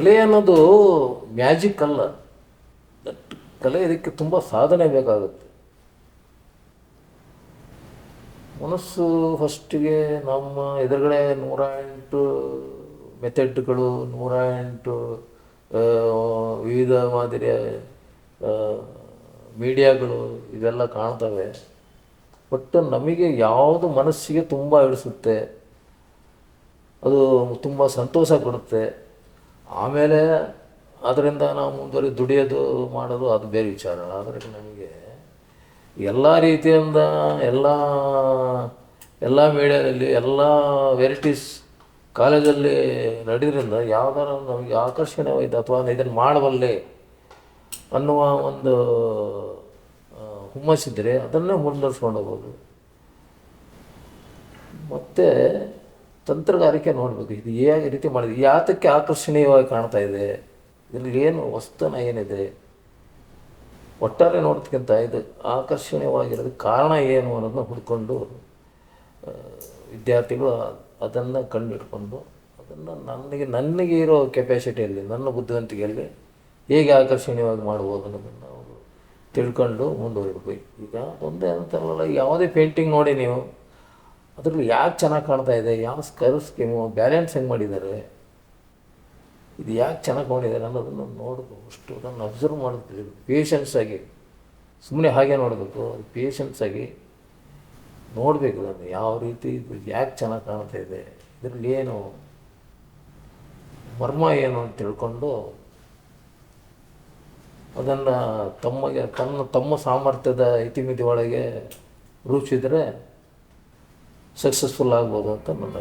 ಕಲೆ ಅನ್ನೋದು ಮ್ಯಾಜಿಕ್ ಅಲ್ಲ. ಕಲೆ ಇದಕ್ಕೆ ತುಂಬ ಸಾಧನೆ ಬೇಕಾಗುತ್ತೆ. ಮನಸ್ಸು ಫಸ್ಟಿಗೆ ನಮ್ಮ ಎದುರುಗಡೆ 108 ಮೆಥಡ್ಗಳು, 108 ವಿವಿಧ ಮಾದರಿಯ ಮೀಡಿಯಾಗಳು ಇವೆಲ್ಲ ಕಾಣ್ತವೆ. ಬಟ್ ನಮಗೆ ಯಾವುದು ಮನಸ್ಸಿಗೆ ತುಂಬ ಹಿಡಿಸುತ್ತೆ, ಅದು ತುಂಬ ಸಂತೋಷ ಕೊಡುತ್ತೆ. ಆಮೇಲೆ ಅದರಿಂದ ನಾವು ದುಡಿಯೋದು ಮಾಡೋದು ಅದು ಬೇರೆ ವಿಚಾರ. ಆದರೆ ನಮಗೆ ಎಲ್ಲ ರೀತಿಯಿಂದ ಎಲ್ಲ ಮೀಡಿಯಾದಲ್ಲಿ ಎಲ್ಲ ವೆರೈಟೀಸ್ ಕಾಲೇಜಲ್ಲಿ ನಡೆಯೋದ್ರಿಂದ ಯಾವ್ದಾರ ನಮಗೆ ಆಕರ್ಷಣೀಯವಾಗಿದೆ ಅಥವಾ ಇದನ್ನು ಮಾಡಬಲ್ಲೆ ಅನ್ನುವ ಒಂದು ಹುಮ್ಮಸ್ಸಿದ್ದರೆ ಅದನ್ನೇ ಮುಂದುವರ್ಸ್ಕೊಂಡು ಹೋಗ್ಬೋದು. ಮತ್ತು ತಂತ್ರಗಾರಿಕೆ ನೋಡಬೇಕು, ಇದು ಹೇಗೆ ರೀತಿ ಮಾಡಿದೆ, ಯಾತಕ್ಕೆ ಆಕರ್ಷಣೀಯವಾಗಿ ಕಾಣ್ತಾ ಇದೆ, ಇದರಲ್ಲಿ ಏನು ವಸ್ತುನ ಏನಿದೆ, ಒಟ್ಟಾರೆ ನೋಡೋದಕ್ಕಿಂತ ಇದು ಆಕರ್ಷಣೀಯವಾಗಿರೋದಕ್ಕೆ ಕಾರಣ ಏನು ಅನ್ನೋದನ್ನ ಹುಡ್ಕೊಂಡು ವಿದ್ಯಾರ್ಥಿಗಳು ಅದನ್ನು ಕಂಡುಹಿಡ್ಕೊಂಡು ಅದನ್ನು ನನಗೆ ಇರೋ ಕೆಪಾಸಿಟಿಯಲ್ಲಿ, ನನ್ನ ಬುದ್ಧಿವಂತಿಕೆಯಲ್ಲಿ ಹೇಗೆ ಆಕರ್ಷಣೀಯವಾಗಿ ಮಾಡ್ಬೋದು ಅನ್ನೋದನ್ನು ಅವರು ತಿಳ್ಕೊಂಡು ಮುಂದುವರಿಬೇಕು. ಈಗ ಒಂದೇ ಅಂತಾರಲ್ಲ, ಯಾವುದೇ ಪೇಂಟಿಂಗ್ ನೋಡಿ ನೀವು ಅದರಲ್ಲಿ ಯಾಕೆ ಚೆನ್ನಾಗಿ ಕಾಣ್ತಾ ಇದೆ, ಯಾವ ಕಲರ್ ಸ್ಕೀಮು, ಬ್ಯಾಲೆನ್ಸ್ ಹೆಂಗೆ ಮಾಡಿದ್ದಾರೆ, ಇದು ಯಾಕೆ ಚೆನ್ನಾಗಿ ಮಾಡಿದ್ದಾರೆ ಅನ್ನೋದನ್ನು ನೋಡೋದು. ಅಷ್ಟು ಅದನ್ನು ಅಬ್ಸರ್ವ್ ಮಾಡೋದು ಪೇಷನ್ಸಾಗಿ, ಸುಮ್ಮನೆ ಹಾಗೆ ನೋಡಬೇಕು, ಅದು ಪೇಷನ್ಸಾಗಿ ನೋಡಬೇಕು. ಅದನ್ನು ಯಾವ ರೀತಿ ಇದು ಯಾಕೆ ಚೆನ್ನಾಗಿ ಕಾಣ್ತಾ ಇದೆ, ಇದರಲ್ಲಿ ಏನು ಮರ್ಮ ಏನು ಅಂತ ತಿಳ್ಕೊಂಡು ಅದನ್ನು ತಮ್ಮ ಸಾಮರ್ಥ್ಯದ ಇತಿಮಿತಿ ಒಳಗೆ ರೂಪಿಸಿದರೆ ಸಕ್ಸಸ್ಫುಲ್ ಆಗ್ಬೋದು ಅಂತ ನನ್ನ